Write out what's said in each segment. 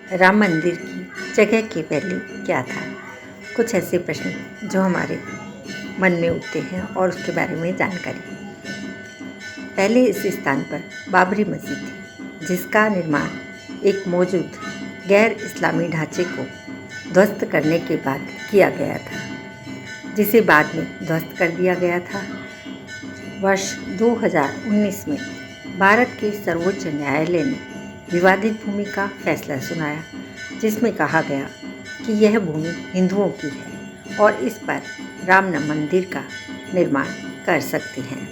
राम मंदिर की जगह के पहले क्या था? कुछ ऐसे प्रश्न जो हमारे मन में उठते हैं और उसके बारे में जानकारी। पहले इस स्थान पर बाबरी मस्जिद थी, जिसका निर्माण एक मौजूद गैर इस्लामी ढांचे को ध्वस्त करने के बाद किया गया था, जिसे बाद में ध्वस्त कर दिया गया था। वर्ष 2019 में भारत के सर्वोच्च न्यायालय ने विवादित भूमि का फैसला सुनाया, जिसमें कहा गया कि यह भूमि हिंदुओं की है और इस पर राम मंदिर का निर्माण कर सकते हैं।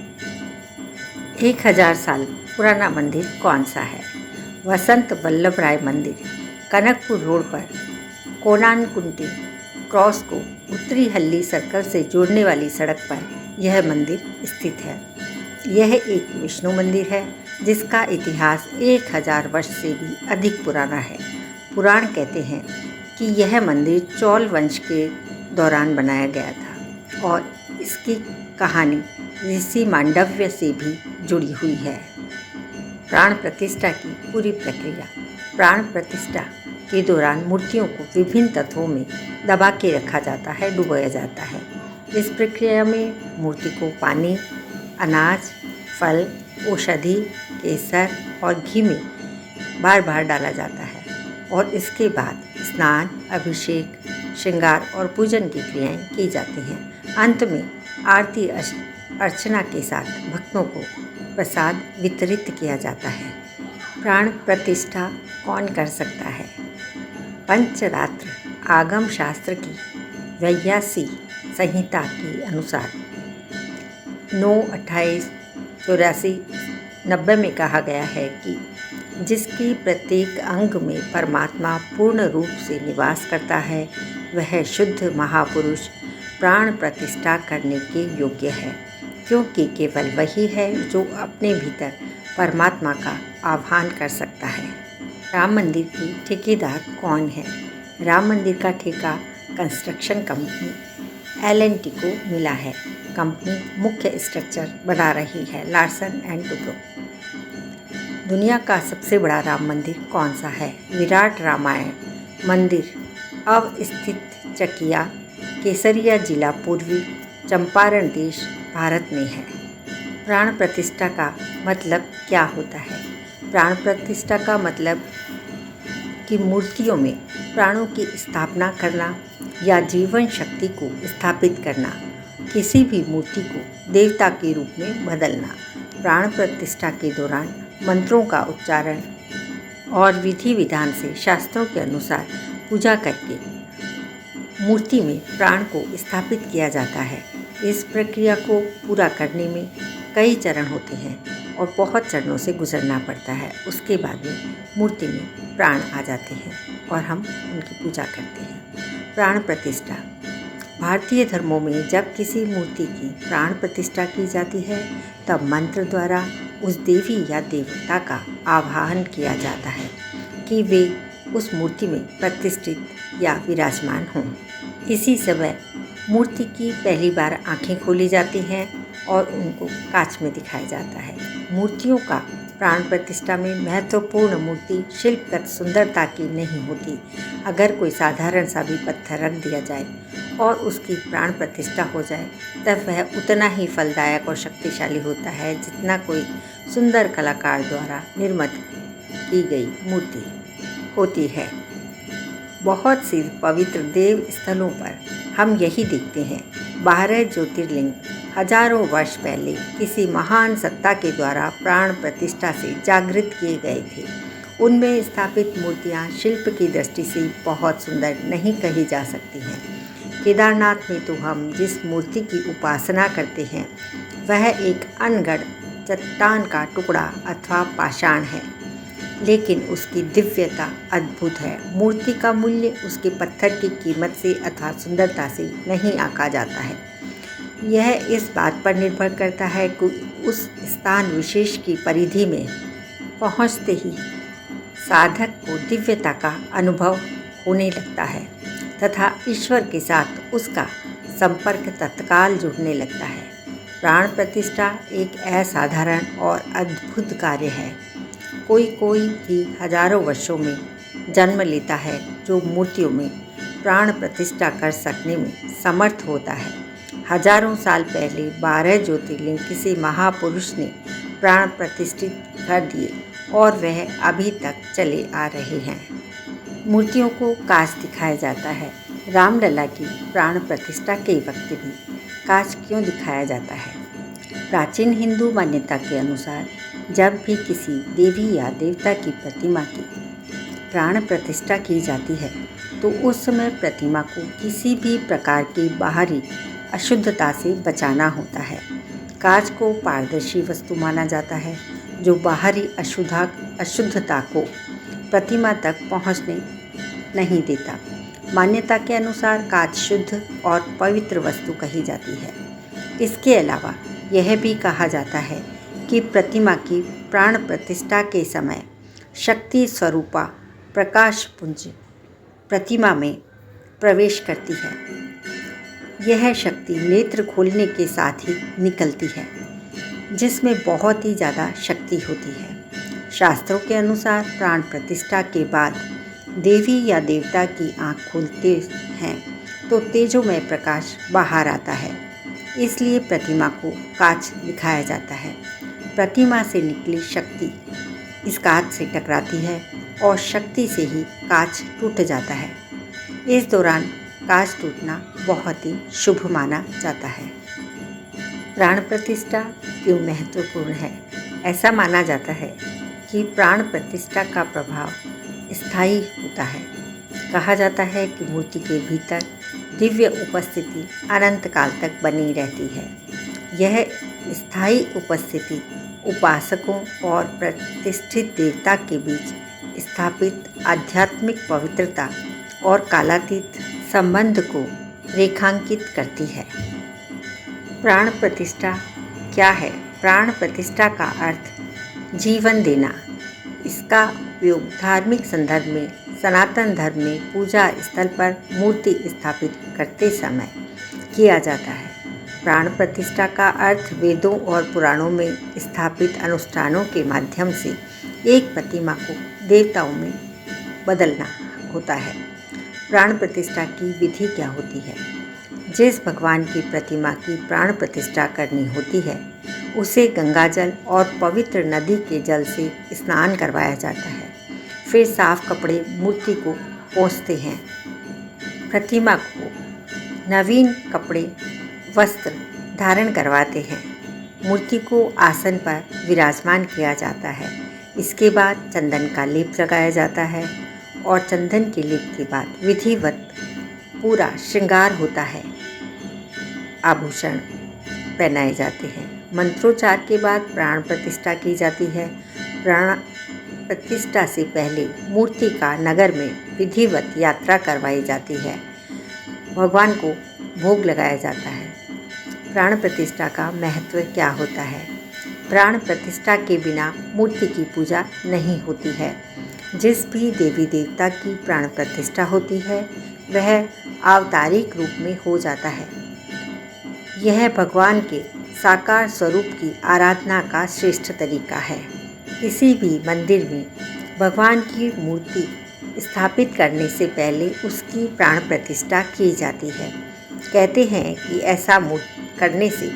1000 साल पुराना मंदिर कौन सा है? वसंत वल्लभ राय मंदिर, कनकपुर रोड पर कोनानकुंटी क्रॉस को उत्तरी हल्ली सर्कल से जोड़ने वाली सड़क पर यह मंदिर स्थित है। यह एक विष्णु मंदिर है, जिसका इतिहास 1000 वर्ष से भी अधिक पुराना है। पुराण कहते हैं कि यह मंदिर चोल वंश के दौरान बनाया गया था और इसकी कहानी ऋषि मांडव्य से भी जुड़ी हुई है। प्राण प्रतिष्ठा की पूरी प्रक्रिया। प्राण प्रतिष्ठा के दौरान मूर्तियों को विभिन्न तत्वों में दबा के रखा जाता है, डुबोया जाता है। इस प्रक्रिया में मूर्ति को पानी, अनाज, फल, औषधि, केसर और घी में बार बार डाला जाता है और इसके बाद स्नान, अभिषेक, श्रृंगार और पूजन की क्रियाएं की जाती हैं। अंत में आरती अर्चना के साथ भक्तों को प्रसाद वितरित किया जाता है। प्राण प्रतिष्ठा कौन कर सकता है? पंचरात्र आगम शास्त्र की 82 संहिता के अनुसार 9/28/84-90 में कहा गया है कि जिसके प्रत्येक अंग में परमात्मा पूर्ण रूप से निवास करता है, वह शुद्ध महापुरुष प्राण प्रतिष्ठा करने के योग्य है, क्योंकि केवल वही है जो अपने भीतर परमात्मा का आह्वान कर सकता है। राम मंदिर की ठेकेदार कौन है? राम मंदिर का ठेका कंस्ट्रक्शन कंपनी L&T को मिला है। कंपनी मुख्य स्ट्रक्चर बना रही है लार्सन एंड टुब्रो। दुनिया का सबसे बड़ा राम मंदिर कौन सा है? विराट रामायण मंदिर अवस्थित चकिया, केसरिया जिला, पूर्वी चंपारण देश, भारत में है। प्राण प्रतिष्ठा का मतलब क्या होता है? प्राण प्रतिष्ठा का मतलब कि मूर्तियों में प्राणों की स्थापना करना या जीवन शक्ति को स्थापित करना, किसी भी मूर्ति को देवता के रूप में बदलना। प्राण प्रतिष्ठा के दौरान मंत्रों का उच्चारण और विधि विधान से शास्त्रों के अनुसार पूजा करके मूर्ति में प्राण को स्थापित किया जाता है। इस प्रक्रिया को पूरा करने में कई चरण होते हैं और बहुत चरणों से गुजरना पड़ता है। उसके बाद में मूर्ति में प्राण आ जाते हैं और हम उनकी पूजा करते हैं। प्राण प्रतिष्ठा। भारतीय धर्मों में जब किसी मूर्ति की प्राण प्रतिष्ठा की जाती है, तब मंत्र द्वारा उस देवी या देवता का आवाहन किया जाता है कि वे उस मूर्ति में प्रतिष्ठित या विराजमान हों। इसी समय मूर्ति की पहली बार आंखें खोली जाती हैं और उनको कांच में दिखाया जाता है। मूर्तियों का प्राण प्रतिष्ठा में महत्वपूर्ण मूर्ति शिल्पगत सुंदरता की नहीं होती। अगर कोई साधारण सा भी पत्थर रख दिया जाए और उसकी प्राण प्रतिष्ठा हो जाए, तब वह उतना ही फलदायक और शक्तिशाली होता है जितना कोई सुंदर कलाकार द्वारा निर्मित की गई मूर्ति होती है। बहुत सी पवित्र देव स्थलों पर हम यही देखते हैं। 12 ज्योतिर्लिंग हजारों वर्ष पहले किसी महान सत्ता के द्वारा प्राण प्रतिष्ठा से जागृत किए गए थे। उनमें स्थापित मूर्तियां शिल्प की दृष्टि से बहुत सुंदर नहीं कही जा सकती हैं। केदारनाथ में तो हम जिस मूर्ति की उपासना करते हैं, वह एक अनगढ़ चट्टान का टुकड़ा अथवा पाषाण है, लेकिन उसकी दिव्यता अद्भुत है। मूर्ति का मूल्य उसके पत्थर की कीमत से अथवा सुंदरता से नहीं आंका जाता है। यह इस बात पर निर्भर करता है कि उस स्थान विशेष की परिधि में पहुंचते ही साधक को दिव्यता का अनुभव होने लगता है तथा ईश्वर के साथ उसका संपर्क तत्काल जुड़ने लगता है। प्राण प्रतिष्ठा एक असाधारण और अद्भुत कार्य है। कोई भी हजारों वर्षों में जन्म लेता है जो मूर्तियों में प्राण प्रतिष्ठा कर सकने में समर्थ होता है। हजारों साल पहले 12 ज्योतिर्लिंग किसी महापुरुष ने प्राण प्रतिष्ठित कर दिए और वह अभी तक चले आ रहे हैं। मूर्तियों को कांच दिखाया जाता है। रामलला की प्राण प्रतिष्ठा के वक्त भी कांच क्यों दिखाया जाता है? प्राचीन हिंदू मान्यता के अनुसार जब भी किसी देवी या देवता की प्रतिमा की प्राण प्रतिष्ठा की जाती है तो उस समय प्रतिमा को किसी भी प्रकार की बाहरी अशुद्धता से बचाना होता है। कांच को पारदर्शी वस्तु माना जाता है जो बाहरी अशुद्धता को प्रतिमा तक पहुंचने नहीं देता। मान्यता के अनुसार कांच शुद्ध और पवित्र वस्तु कही जाती है। इसके अलावा यह भी कहा जाता है कि प्रतिमा की प्राण प्रतिष्ठा के समय शक्ति स्वरूपा प्रकाश पुंज प्रतिमा में प्रवेश करती है। यह शक्ति नेत्र खोलने के साथ ही निकलती है, जिसमें बहुत ही ज़्यादा शक्ति होती है। शास्त्रों के अनुसार प्राण प्रतिष्ठा के बाद देवी या देवता की आँख खोलते हैं तो तेजोमय प्रकाश बाहर आता है, इसलिए प्रतिमा को कांच दिखाया जाता है। प्रतिमा से निकली शक्ति इस कांच से टकराती है और शक्ति से ही कांच टूट जाता है। इस दौरान कांच टूटना बहुत ही शुभ माना जाता है। प्राण प्रतिष्ठा क्यों महत्वपूर्ण है? ऐसा माना जाता है कि प्राण प्रतिष्ठा का प्रभाव स्थायी होता है। कहा जाता है कि मूर्ति के भीतर दिव्य उपस्थिति अनंत काल तक बनी रहती है। यह स्थायी उपस्थिति उपासकों और प्रतिष्ठित देवता के बीच स्थापित आध्यात्मिक पवित्रता और कालातीत संबंध को रेखांकित करती है। प्राण प्रतिष्ठा क्या है? प्राण प्रतिष्ठा का अर्थ जीवन देना। इसका उपयोग धार्मिक संदर्भ में सनातन धर्म में पूजा स्थल पर मूर्ति स्थापित करते समय किया जाता है। प्राण प्रतिष्ठा का अर्थ वेदों और पुराणों में स्थापित अनुष्ठानों के माध्यम से एक प्रतिमा को देवताओं में बदलना होता है। प्राण प्रतिष्ठा की विधि क्या होती है? जिस भगवान की प्रतिमा की प्राण प्रतिष्ठा करनी होती है उसे गंगाजल और पवित्र नदी के जल से स्नान करवाया जाता है। फिर साफ कपड़े मूर्ति को पोंछते हैं। प्रतिमा को नवीन कपड़े वस्त्र धारण करवाते हैं। मूर्ति को आसन पर विराजमान किया जाता है। इसके बाद चंदन का लेप लगाया जाता है और चंदन के लेप के बाद विधिवत पूरा श्रृंगार होता है। आभूषण पहनाए जाते हैं। मंत्रोच्चार के बाद प्राण प्रतिष्ठा की जाती है। प्राण प्रतिष्ठा से पहले मूर्ति का नगर में विधिवत यात्रा करवाई जाती है। भगवान को भोग लगाया जाता है। प्राण प्रतिष्ठा का महत्व क्या होता है? प्राण प्रतिष्ठा के बिना मूर्ति की पूजा नहीं होती है। जिस भी देवी देवता की प्राण प्रतिष्ठा होती है वह अवतारिक रूप में हो जाता है। यह भगवान के साकार स्वरूप की आराधना का श्रेष्ठ तरीका है। किसी भी मंदिर में भगवान की मूर्ति स्थापित करने से पहले उसकी प्राण प्रतिष्ठा की जाती है। कहते हैं कि ऐसा करने से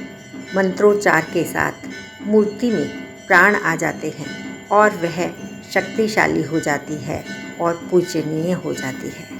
मंत्रोच्चार के साथ मूर्ति में प्राण आ जाते हैं और वह शक्तिशाली हो जाती है और पूजनीय हो जाती है।